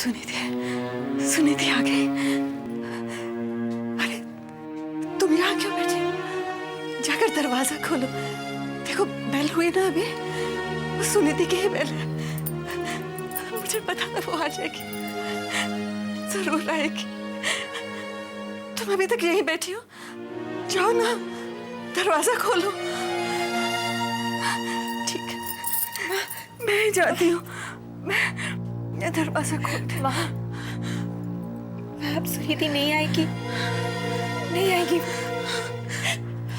सुनीति आ गई। अरे तुम यहाँ क्यों बैठे? जाकर दरवाजा खोलो। देखो बेल हुई ना अभी, वो सुनीति की ही बेल है। मुझे पता था वो आ जाएगी, जरूर आएगी। तुम अभी तक यहीं बैठी हो, जाओ ना, दरवाजा खोलो। ठीक है, मैं ही जाती हूँ। मैं दरवाजा खोलती। माँ, अब सुनीति नहीं आएगी, नहीं आएगी।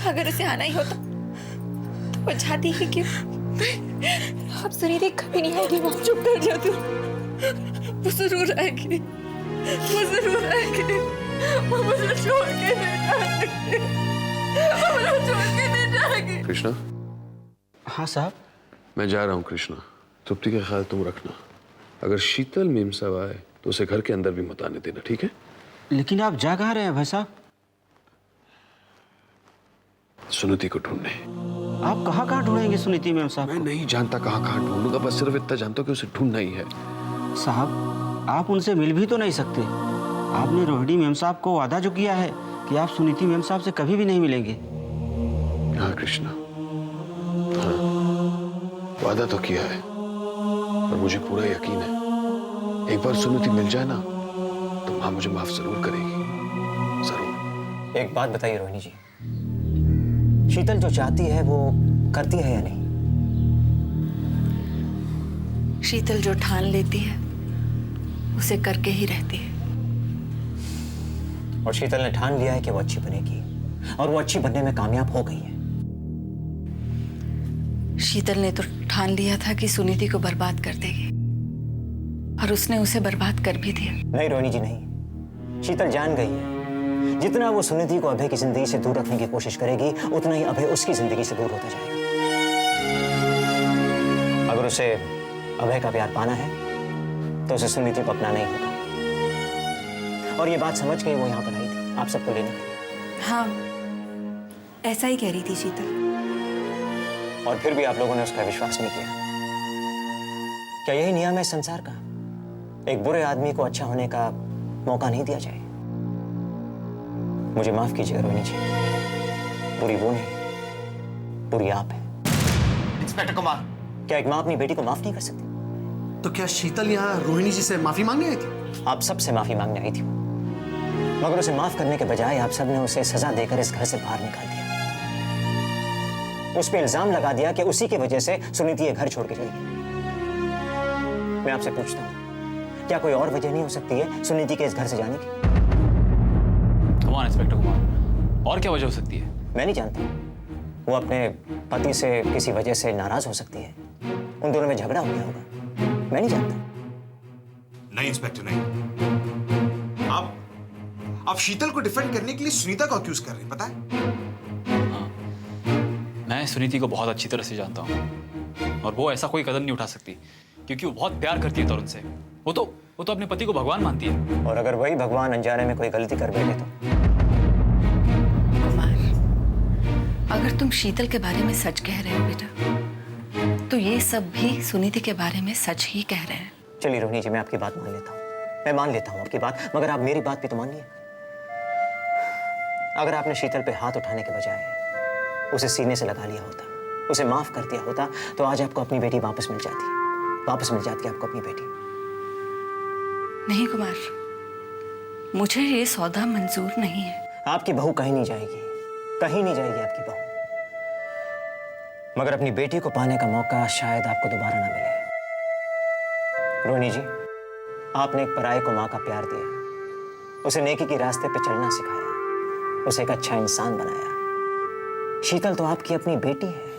अगर उसे आना ही होता तो वो जाती ही क्यों? अब सुनीति कभी नहीं आएगी। माँ चुप कर जा तू। वो जरूर आएगी, वो जरूर आएगी। वो मुझे छोड़ के नहीं जाएगी, वो मुझे छोड़ के नहीं जाएगी। कृष्णा। हाँ साहब। मैं जा रहा हूँ कृष्णा, तृप्ति का ख्याल तुम रखना। अगर शीतल मेम साहब आए तो उसे घर के अंदर भी मत आने देना, ठीक है? लेकिन आप जा कहाँ रहे हैं भाई साहब? सुनीति को ढूंढने। आप कहाँ कहाँ ढूंढेंगे सुनीति मैम साहब? मैं नहीं जानता कहाँ कहाँ ढूंढूंगा, बस सिर्फ इतना जानता हूँ कि उसे ढूंढना ही है। साहब आप उनसे मिल भी तो नहीं सकते। आपने रोहिणी मैम साहब को वादा जो किया है कि आप सुनीति मैम साहब से कभी भी नहीं मिलेंगे। हाँ कृष्णा, हाँ, वादा तो किया है, और मुझे पूरा यकीन है एक बार सुनीति मिल जाए ना तो माँ मुझे माफ जरूर करेगी, जरूर। एक बात बताइए रोहिणी जी, शीतल जो चाहती है वो करती है या नहीं? शीतल जो ठान लेती है उसे करके ही रहती है। और शीतल ने ठान लिया है कि वो अच्छी बनेगी, और वो अच्छी बनने में कामयाब हो गई है। शीतल ने तो ठान लिया था कि सुनीति को बर्बाद कर देगी, और उसने उसे बर्बाद कर भी दिया। नहीं रोहिणी जी नहीं, शीतल जान गई है जितना वो सुनीति को अभय की जिंदगी से दूर रखने की कोशिश करेगी उतना ही अभय उसकी जिंदगी से दूर होता जाएगा। अगर उसे अभय का प्यार पाना है तो उसे सुनीति को अपनाना ही होगा, और ये बात समझ के वो यहाँ पर आई थी आप सबको लेने के लिए। हाँ, ऐसा ही कह रही थी शीतल। और फिर भी आप लोगों ने उसका विश्वास नहीं किया। क्या यही नियम है इस संसार का? एक बुरे आदमी को अच्छा होने का मौका नहीं दिया जाए। मुझे माफ कीजिएगा रोहिणी जी, बुरी वो नहीं, बुरी आप है। इंस्पेक्टर कुमार, क्या एक माँ अपनी बेटी को माफ नहीं कर सकती? तो क्या शीतल यहाँ रोहिणी जी से माफी मांगने आई थी? आप सबसे माफी मांगने आई थी, मगर उसे माफ करने के बजाय आप सबने उसे सजा देकर इस घर से बाहर निकाल दिया। उस पर इल्जाम लगा दिया कि उसी की वजह से सुनीति ये घर छोड़ के चली गई। मैं आपसे पूछता हूँ, क्या कोई और वजह नहीं हो सकती है सुनीति के इस घर से जाने की? कमान इंस्पेक्टर कुमार, और क्या वजह हो सकती है? मैं नहीं जानता। वो अपने पति से किसी वजह से नाराज हो सकती है, उन दोनों में झगड़ा हो गया होगा, मैं नहीं जानता। नहीं इंस्पेक्टर नहीं, आप शीतल को डिफेंड करने के लिए सुनीता को अक्यूज कर रहे हैं, पता है? हाँ, मैं सुनीति को बहुत अच्छी तरह से जानता हूँ, और वो ऐसा कोई कदम नहीं उठा सकती क्योंकि वो बहुत प्यार करती है तरुण से। वो तो अपने पति को भगवान मानती है। और अगर वही भगवान अनजाने में कोई गलती कर बैठे तो? कुमार, अगर तुम शीतल के बारे में सच कह रहे हो बेटा, तो ये सब भी सुनीति के बारे में सच ही कह रहे हैं। चलिए रोहिणी जी, मैं आपकी बात मान लेता हूँ, मैं मान लेता हूँ आपकी बात, मगर आप मेरी बात भी तो मानिए। अगर आपने शीतल पे हाथ उठाने के बजाय उसे सीने से लगा लिया होता, उसे माफ कर दिया होता, तो आज आपको अपनी बेटी वापस मिल जाती आपको अपनी बेटी। नहीं कुमार, मुझे ये सौदा मंजूर नहीं है। आपकी बहू कहीं नहीं जाएगी, कहीं नहीं जाएगी आपकी बहू, मगर अपनी बेटी को पाने का मौका शायद आपको दोबारा ना मिले। रोहिणी जी, आपने एक पराये को माँ का प्यार दिया, उसे नेकी के रास्ते पे चलना सिखाया, उसे एक अच्छा इंसान बनाया। शीतल तो आपकी अपनी बेटी है,